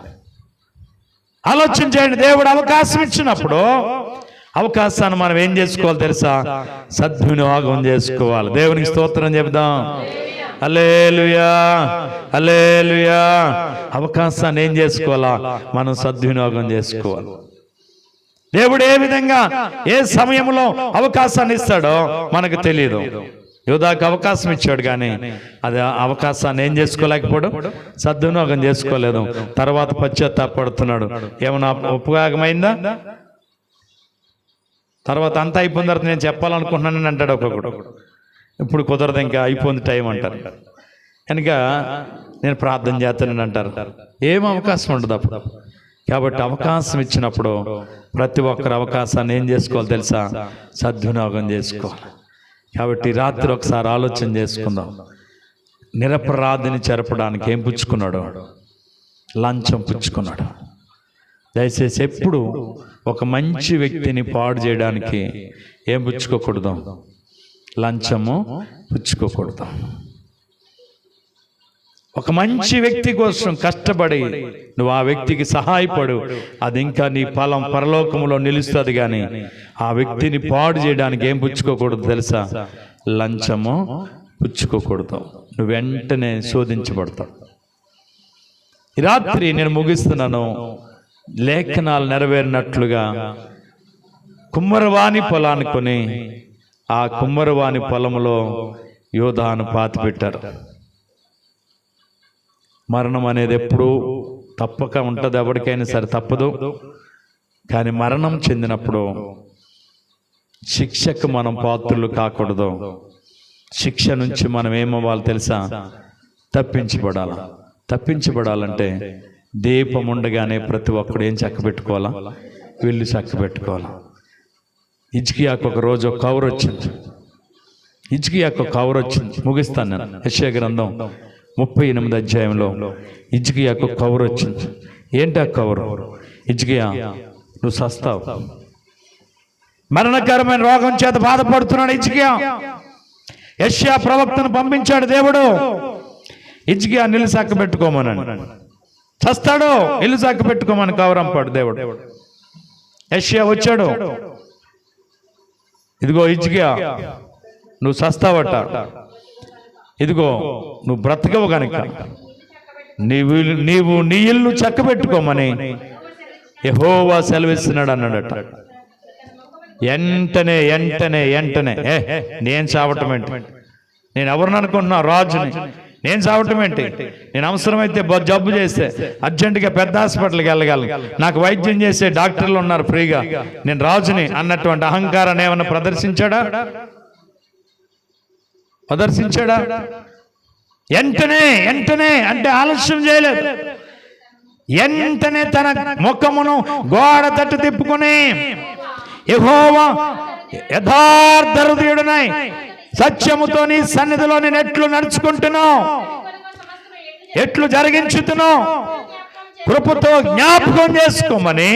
ఆలోచన చేయండి. దేవుడు అవకాశం ఇచ్చినప్పుడు అవకాశాన్ని మనం ఏం చేసుకోవాలి తెలుసా? సద్వినియోగం చేసుకోవాలి. దేవునికి స్తోత్రం చెబుదాం. హల్లెలూయా, హల్లెలూయా. అవకాశాన్ని ఏం చేసుకోవాలా? మనం సద్వినియోగం చేసుకోవాలి. దేవుడు ఏ విధంగా ఏ సమయంలో అవకాశాన్ని ఇస్తాడో మనకు తెలియదు. యోధాకు అవకాశం ఇచ్చాడు, కానీ అది అవకాశాన్ని ఏం చేసుకోలేకపోవడం, సద్వినియోగం చేసుకోలేదు. తర్వాత పశ్చాత్తాపడుతున్నాడు. ఏమన్నా ఉపయోగమైందా? తర్వాత అంతా అయిపోయిన తర్వాత నేను చెప్పాలనుకుంటున్నానని అంటాడు ఒక్కొక్కడు. ఇప్పుడు కుదరదు, ఇంకా అయిపోయింది టైం అంటారు. కనుక నేను ప్రార్థన చేస్తానని అంటారు. ఏం అవకాశం ఉండదు అప్పుడు. కాబట్టి అవకాశం ఇచ్చినప్పుడు ప్రతి ఒక్కరు అవకాశాన్ని ఏం చేసుకోవాలి తెలుసా? సద్వినియోగం చేసుకోవాలి. కాబట్టి రాత్రి ఒకసారి ఆలోచన చేసుకుందాం. నిరపరాధిని చెరపడానికి ఏం పుచ్చుకున్నాడు? లంచం పుచ్చుకున్నాడు. దయచేసి ఎప్పుడు ఒక మంచి వ్యక్తిని పాడు చేయడానికి ఏం పుచ్చుకోకూడదు? లంచము పుచ్చుకోకూడదు. ఒక మంచి వ్యక్తి కోసం కష్టపడి నువ్వు ఆ వ్యక్తికి సహాయపడు, అది ఇంకా నీ ఫలం పరలోకములో నిలుస్తుంది. కానీ ఆ వ్యక్తిని పాడు చేయడానికి ఏం పుచ్చుకోకూడదు తెలుసా? లంచము పుచ్చుకోకూడదు. నువ్వు వెంటనే శోధించబడతావు. ఈ రాత్రి నేను ముగిస్తున్నాను. లేఖనాలు నెరవేరినట్లుగా కుమ్మరవాణి పొలాన్ని కొని ఆ కుమ్మరవాణి పొలంలో యోధాను పాతిపెట్టారు. మరణం అనేది ఎప్పుడూ తప్పక ఉంటుంది, ఎవరికైనా సరే తప్పదు. కానీ మరణం చెందినప్పుడు శిక్షకు మనం పాత్రులు కాకూడదు. శిక్ష నుంచి మనం ఏమవ్వాలి తెలుసా? తప్పించబడాలంటే దీపం ఉండగానే ప్రతి ఒక్కడు ఏం చక్కబెట్టుకోవాలా? వీళ్ళు చక్కబెట్టుకోవాలా. హిజ్కియాకు ఒక రోజు ఒక కవర్ వచ్చింది. ముగిస్తాను నేను. యెషయా గ్రంథం 38 అధ్యాయంలో హిజ్కియాకు కవర్ వచ్చింది. ఏంటి ఆ కవరు? హిజ్కియా, నువ్వు సస్తావు, మరణకరమైన రోగం చేత బాధపడుతున్నాడు హిజ్కియా. యెషయా ప్రవక్తను పంపించాడు దేవుడు, హిజ్కియా నిల్లు చక్క పెట్టుకోమన్నాడు. చస్తాడు, ఇల్లు చక్క పెట్టుకోమని కవరంపాడు దేవుడు. యెషయా వచ్చాడు, ఇదిగో హిజ్కియా నువ్వు చస్తావట, ఇదిగో నువ్వు బ్రతకవు కనుక నీవు నీ ఇల్లు చక్క పెట్టుకోమని యెహోవా సెలవిస్తున్నాడు అన్నాడట. వెంటనే నేను చావటం ఏంటి? నేను ఎవరిని అనుకుంటున్నా? రాజుని. నేను చావటం ఏంటి? నేను అవసరమైతే జబ్బు చేస్తే అర్జెంటుగా పెద్ద హాస్పిటల్కి వెళ్ళగలను, నాకు వైద్యం చేసే డాక్టర్లు ఉన్నారు ఫ్రీగా, నేను రాజుని అన్నటువంటి అహంకారాన్ని ఏమన్నా ప్రదర్శించాడా? వెంటనే అంటే ఆలస్యం చేయలేదు. వెంటనే తన ముఖమును గోడ తట్టు తిప్పుకొని, యెహోవా యథార్థ హృదయుడునై సత్యముతో నీ సన్నిధిలో నేను ఎట్లు నడుచుకుంటున్నావు, ఎట్లు జరిగించుతున్నావు, కృపతో జ్ఞాపకం చేసుకోమని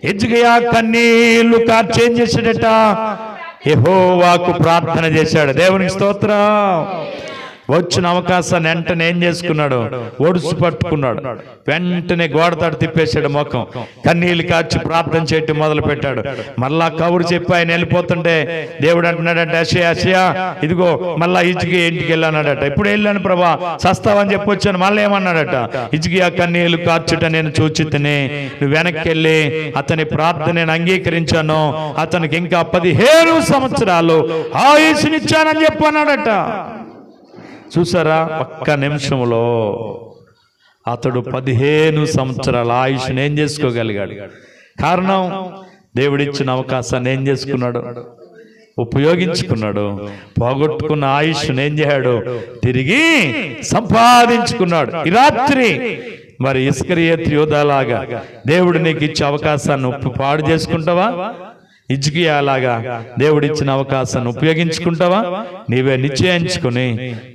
హిజ్కియా కన్నీళ్లు కార్చి ఏం చేశాడట? యెహోవాకు ప్రార్థన చేశాడు. దేవునికి స్తోత్రం. వచ్చిన అవకాశాన్ని వెంటనే ఏం చేసుకున్నాడు? ఒడుసు పట్టుకున్నాడు. వెంటనే గోడతాడు తిప్పేశాడు ముఖం, కన్నీళ్ళు కార్చి ప్రార్థన చేయటం మొదలు పెట్టాడు. మళ్ళా కబురు చెప్పి ఆయన వెళ్ళిపోతుంటే దేవుడు అంటున్నాడంటే, యెషయా ఇదిగో మళ్ళా హిజ్కియా ఇంటికి వెళ్ళానడట. ఇప్పుడు వెళ్ళాను ప్రభా, చస్తావని చెప్పి వచ్చాను. మళ్ళీ ఏమన్నాడట? హిజ్కియా కన్నీళ్ళు కార్చుట నేను చూచితిని, నువ్వు వెనక్కి వెళ్ళి అతని ప్రార్థన నేను అంగీకరించాను, అతనికి ఇంకా 15 సంవత్సరాలు ఆయుష్నిచ్చానని చెప్పి అన్నాడట. చూసారా? ఒక్క నిమిషంలో అతడు 15 సంవత్సరాల ఆయుష్ని ఏం చేసుకోగలిగాడు? కారణం, దేవుడిచ్చిన అవకాశాన్ని ఏం చేసుకున్నాడు? ఉపయోగించుకున్నాడు. పోగొట్టుకున్న ఆయుష్ని ఏం చేశాడు? తిరిగి సంపాదించుకున్నాడు. ఈ రాత్రి మరి ఇస్కరియోతు యూదాలాగా దేవుడు నీకు ఇచ్చే అవకాశాన్ని పాడు చేసుకుంటావా? హిజ్కియా లాగా దేవుడిచ్చిన అవకాశాన్ని ఉపయోగించుకుంటావా? నీవే నిశ్చయించుకుని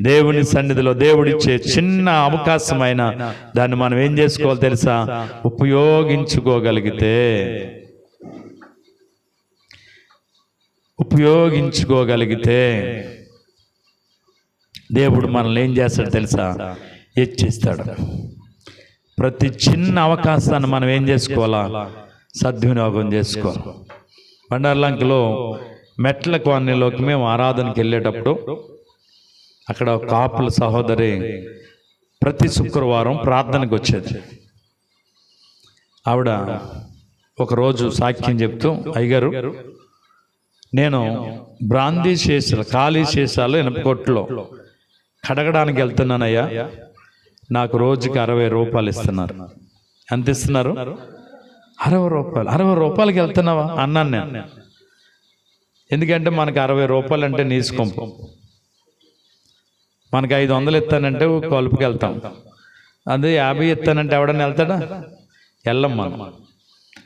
దేవుని సన్నిధిలో దేవుడిచ్చే చిన్న అవకాశమైన దాన్ని మనం ఏం చేసుకోవాలి తెలుసా? ఉపయోగించుకోగలిగితే దేవుడు మనల్ని ఏం చేస్తాడు తెలుసా? హెచ్చిస్తాడు. ప్రతి చిన్న అవకాశాన్ని మనం ఏం చేసుకోవాలా? సద్వినియోగం చేసుకోవాలి. బండార్లంకలో మెట్ల కాలనీలోకి మేము ఆరాధనకి వెళ్ళేటప్పుడు అక్కడ కాపుల సహోదరి ప్రతి శుక్రవారం ప్రార్థనకు వచ్చేది. ఆవిడ ఒకరోజు సాక్ష్యం చెప్తూ, అయ్యగారు నేను బ్రాందీ శేషాలు ఖాళీ శేషాలు ఇనపకొట్లో కడగడానికి వెళ్తున్నానయ్యా, నాకు రోజుకి 60 రూపాయలు ఇస్తున్నారు. ఎంత ఇస్తున్నారు? 60 రూపాయలు. 60 రూపాయలకి వెళ్తున్నావా అన్నాను నేను. ఎందుకంటే మనకు 60 రూపాయలు అంటే నీసుకొంపు, మనకి 500 ఇస్తానంటే కొలుపుకి వెళ్తాం. అదే 50 ఇస్తానంటే ఎవడన్నా వెళ్తాడా? వెళ్ళం మనం.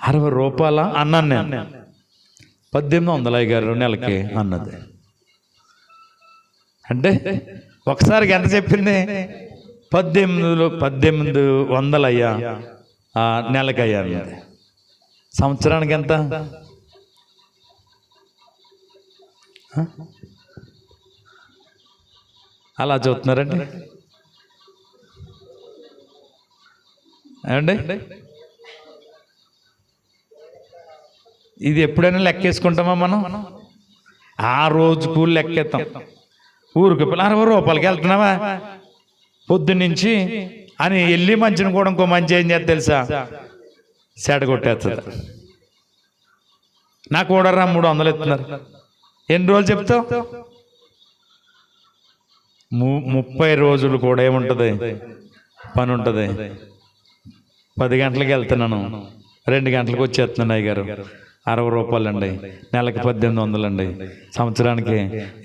60 రూపాయల అన్నాను నేను. 1800 అయ్యగారు నెలకి అన్నది. అంటే ఒకసారికి ఎంత చెప్పింది? 1800 అయ్యా నెలకి అయ్యా అన్నది. సంవత్సరానికి ఎంత? అలా చూస్తున్నారండి ఏమండి? ఇది ఎప్పుడైనా లెక్కేసుకుంటామా మనం? ఆ రోజుకు లెక్కేస్తాం. ఊరికి 60 రూపాయలకి వెళ్తున్నావా పొద్దున్నుంచి అని వెళ్ళి మంచిని కూడా ఇంకో మంచి ఏం చేస్తా తెలుసా? సెడ కొట్టేస్తుంది. నాకు కూడా 300 ఇస్తున్నారు. ఎన్ని రోజులు చెప్తావు? 30 రోజులు కూడా ఏముంటుంది? పని ఉంటుంది. 10 గంటలకు వెళ్తున్నాను, 2 గంటలకు వచ్చేస్తున్నాను అయ్యగారు, 60 రూపాయలు అండి, నెలకు 1800 అండి, సంవత్సరానికి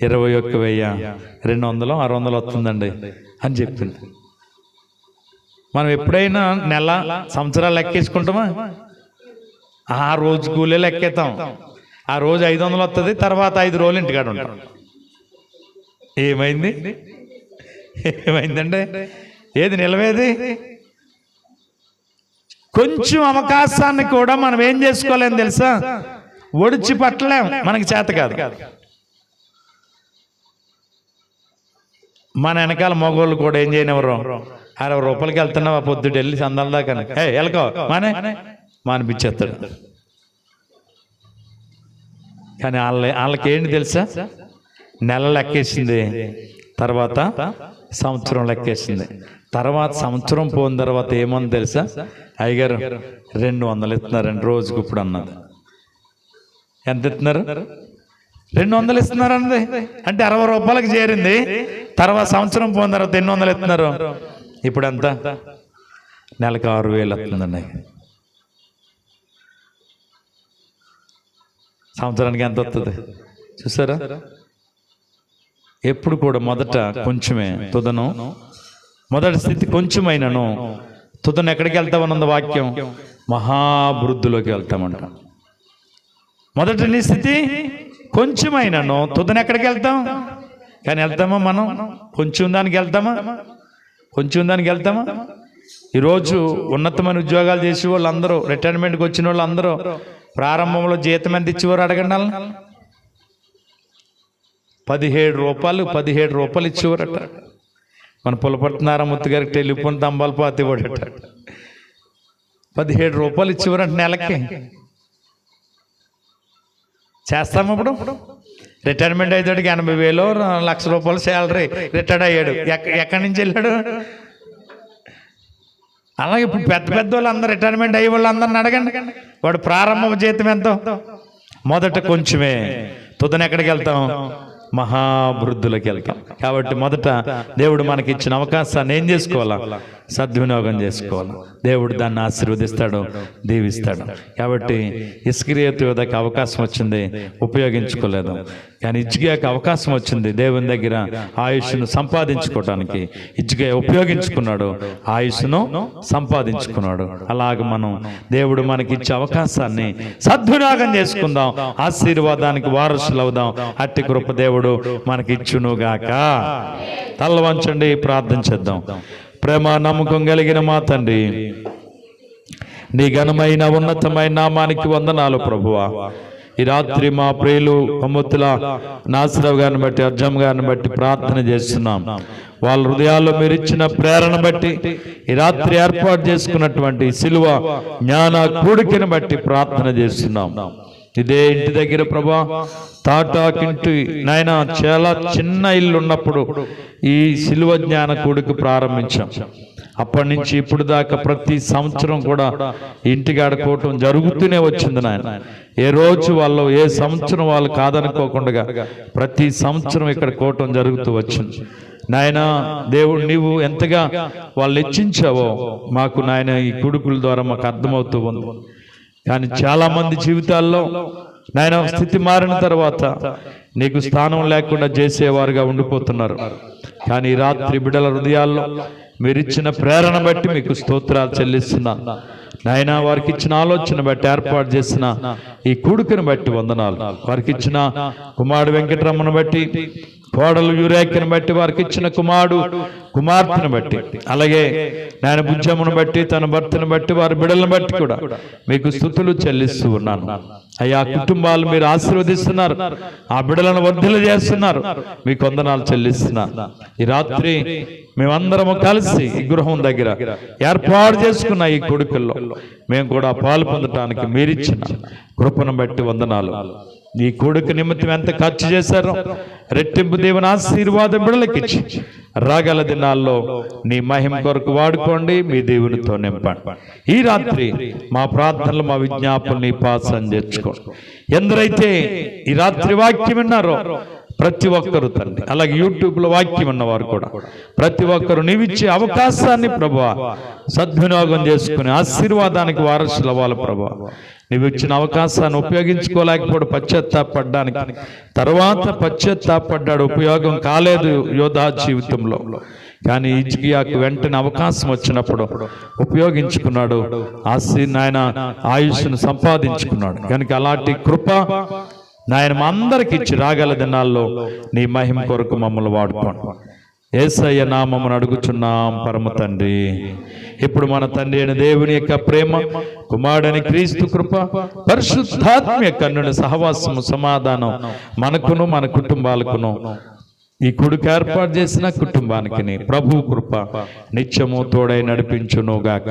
21,200 600 వస్తుందండి అని చెప్పింది. మనం ఎప్పుడైనా నెల సంవత్సరాలు లెక్కేసుకుంటామా? ఆ రోజు కూలే లెక్కేస్తాం. ఆ రోజు 500 వస్తుంది, తర్వాత 5 రోజులు ఇంటికాడ ఉంటాం. ఏమైందండి? ఏది నిలవేది? కొంచెం అవకాశాన్ని కూడా మనం ఏం చేసుకోలేం తెలుసా? ఒడిచి పట్టలేం, మనకి చేత కాదు. మన వెనకాల మగోళ్ళు కూడా ఏం చేయనివ్వరు. 60 రూపాయలకి వెళ్తున్నావా పొద్దుట వెళ్ళి సందాల దాకా, వెళ్ళకో మానిపించేస్తాడు. కానీ వాళ్ళకి ఏంటి తెలుసా? నెల లెక్కేసింది, తర్వాత సంవత్సరం లెక్కేసింది, తర్వాత సంవత్సరం పోయిన తర్వాత ఏమని తెలుసా? అయ్యగారు 200 ఇస్తున్నారండి రోజుకి ఇప్పుడు అన్నది. ఎంత ఇస్తున్నారు? 200 ఇస్తున్నారు అన్నది. అంటే 60 రూపాయలకి చేరింది, తర్వాత సంవత్సరం పోయిన తర్వాత 800 ఇస్తున్నారు. ఇప్పుడు ఎంత? నెలకు 6,000 వస్తుందండి. సంవత్సరానికి ఎంత వస్తుంది చూసారా? ఎప్పుడు కూడా మొదట కొంచెమే, తుదను మొదటి స్థితి కొంచెమైనను తుదను ఎక్కడికి వెళ్తామన్నది వాక్యం, మహాభివృద్ధిలోకి వెళ్తామంట. మొదటి నీ స్థితి కొంచెమైనను తుదను ఎక్కడికి వెళ్తాం? కానీ వెళ్తామా మనం? కొంచెం దానికి వెళ్తామా? ఈరోజు ఉన్నతమైన ఉద్యోగాలు చేసే వాళ్ళు అందరూ, రిటైర్మెంట్కి వచ్చిన వాళ్ళు అందరూ ప్రారంభంలో జీతం ఎంత ఇచ్చేవారు అడగండి. 17 రూపాయలు ఇచ్చేవారట. మన పులపట్నారామూర్తి గారికి టెలిఫోన్ తంబాలు పాతి ఇవ్వడట. 17 రూపాయలు ఇచ్చేవారంట నెలకి. చేస్తాము ఇప్పుడు? రిటైర్మెంట్ అయ్యేటికి 80,000 1,00,000 రూపాయలు శాలరీ, రిటైర్డ్ అయ్యాడు. ఎక్కడి నుంచి వెళ్ళాడు? అలాగే ఇప్పుడు పెద్ద వాళ్ళు అందరూ రిటైర్మెంట్ అయ్యే వాళ్ళు అందరిని అడగండి, వాడు ప్రారంభ జీతం ఎంతో? మొదట కొంచెమే, తుదన ఎక్కడికి వెళ్తాం? మహాభివృద్ధిలోకి వెళ్తాం. కాబట్టి మొదట దేవుడు మనకి ఇచ్చిన అవకాశాన్ని ఏం చేసుకోవాలా? సద్వినియోగం చేసుకోవాలి. దేవుడు దాన్ని ఆశీర్వదిస్తాడు, దీవిస్తాడు. కాబట్టి ఇస్కరియోతు యోధాకి అవకాశం వచ్చింది, ఉపయోగించుకోలేదు. కానీ హిజ్కియాకి అవకాశం వచ్చింది దేవుని దగ్గర ఆయుష్ను సంపాదించుకోవడానికి. హిజ్కియా ఉపయోగించుకున్నాడు, ఆయుష్ను సంపాదించుకున్నాడు. అలాగ మనం దేవుడు మనకి ఇచ్చే అవకాశాన్ని సద్వినియోగం చేసుకుందాం, ఆశీర్వాదానికి వారసులు అవుదాం. అట్టి కృప దేవుడు మనకి ఇచ్చునుగాక. తల వంచండి, ప్రార్థన చేద్దాం. ప్రేమ నమ్మకం కలిగిన మా తండ్రి, నీ ఘనమైన ఉన్నతమైన నామానికి వందనాలు ప్రభువా. ఈ రాత్రి మా ప్రియులు కొమ్మొత్తుల నాసిరావు గారిని బట్టి, అర్జం గారిని బట్టి ప్రార్థన చేస్తున్నాం. వాళ్ళ హృదయాల్లో మీరు ఇచ్చిన ప్రేరణ బట్టి, ఈ రాత్రి ఏర్పాటు చేసుకున్నటువంటి సిలువ జ్ఞాన కూడికను బట్టి ప్రార్థన చేస్తున్నాం. ఇదే ఇంటి దగ్గర ప్రభా, తాటాకింటి నాయన చాలా చిన్న ఇల్లు ఉన్నప్పుడు ఈ సిలువ జ్ఞాన కూడిక ప్రారంభించాం. అప్పటి నుంచి ఇప్పుడు దాకా ప్రతి సంవత్సరం కూడా ఇంటికి ఆడుకోవటం జరుగుతూనే వచ్చింది నాయన. ఏ రోజు వాళ్ళు, ఏ సంవత్సరం వాళ్ళు కాదనుకోకుండా ప్రతి సంవత్సరం ఇక్కడ కోవటం జరుగుతూ వచ్చింది నాయన. దేవుడు నీవు ఎంతగా వాళ్ళు హెచ్చించావో మాకు నాయన ఈ కూడుకుల ద్వారా మాకు అర్థమవుతూ ఉంది. కానీ చాలా మంది జీవితాల్లో నాయన స్థితి మారిన తర్వాత నీకు స్థానం లేకుండా చేసేవారుగా ఉండిపోతున్నారు. కానీ రాత్రి బిడ్డల హృదయాల్లో మీరిచ్చిన ప్రేరణ బట్టి మీకు స్తోత్రాలు చెల్లిస్తున్నా నాయన. వారికి ఇచ్చిన ఆలోచన బట్టి, ఏర్పాటు చేసిన ఈ కూడుకను బట్టి వందనాలు. వారికి ఇచ్చిన కుమారుడు వెంకటరమణ బట్టి, కోడలు యురేకను బట్టి, వారికి ఇచ్చిన కుమార్తెను బట్టి, అలాగే నాయన బుజ్జమ్మను బట్టి, తన భర్తను బట్టి, వారి బిడ్డలను బట్టి కూడా మీకు స్తుతులు చెల్లిస్తూ ఉన్నాను అయ్యా. కుటుంబాలు మీరు ఆశీర్వదిస్తున్నారు, ఆ బిడ్డలను వర్ధిల్ల చేస్తున్నారు, మీకు వందనాలు చెల్లిస్తున్నా. ఈ రాత్రి మేమందరము కలిసి ఈ గృహం దగ్గర ఏర్పాటు చేసుకున్న ఈ కొడుకుల్లో మేము కూడా పాలు పొందటానికి మీరిచ్చిన కృపను బట్టి వందనాలు. ఈ కొడుకు నిమిత్తం ఎంత ఖర్చు చేశారో రెట్టింపు దేవుని ఆశీర్వాదం బిడ్డలకి ఇచ్చి రాగల దినాల్లో నీ మహిమ కొరకు వాడుకోండి, మీ దేవునితో నింపండి. ఈ రాత్రి మా ప్రార్థనలు, మా విజ్ఞాపనలు నీ పాసం చేర్చుకోండి. ఎందరైతే ఈ రాత్రి వాక్యం విన్నారో ప్రతి ఒక్కరు తండ్రి, అలాగే యూట్యూబ్లో వాక్యం ఉన్నవారు కూడా ప్రతి ఒక్కరు నీవిచ్చే అవకాశాన్ని ప్రభువా సద్వినియోగం చేసుకుని ఆశీర్వాదానికి వారసులు అవ్వాలి ప్రభువా. నీవు ఇచ్చిన అవకాశాన్ని ఉపయోగించుకోలేకపోవడం పశ్చాత్తాపడ్డానికి, తర్వాత పశ్చాత్తాపడ్డాడు, ఉపయోగం కాలేదు యోధా జీవితంలో. కానీ హిజ్కియాకు వెంటనే అవకాశం వచ్చినప్పుడు ఉపయోగించుకున్నాడు, నాయన ఆయుష్ను సంపాదించుకున్నాడు. కనుక అలాంటి కృప నాయన మా అందరికి ఇచ్చి రాగల దినాల్లో నీ మహిమ కొరకు మమ్మల్ని వాడుకోండి. యేసయ్య నామమును అడుగుచున్నాం పరమ తండ్రి. ఇప్పుడు మన తండ్రి అయిన దేవుని యొక్క ప్రేమ, కుమారుడని క్రీస్తు కృప, పరిశుద్ధాత్మ యొక్క అన్యోన్య సహవాసము, సమాధానం మనకును మన కుటుంబాలకును, ఈ కొడుకు ఏర్పాటు చేసిన కుటుంబానికి ప్రభు కృప నిత్యము తోడై నడిపించును గాక.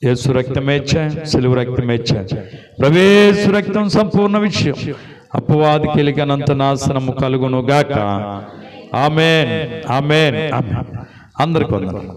యేసు రక్తమేచ్చ, సిలువ రక్తమేచ్చ, ప్రవేశ రక్తం సంపూర్ణ విషయం, అపవాది కెలికనంత నాశనము కలుగును గాక. ఆమేన్, ఆమేన్, ఆమేన్. అందరికీ వందనాలు.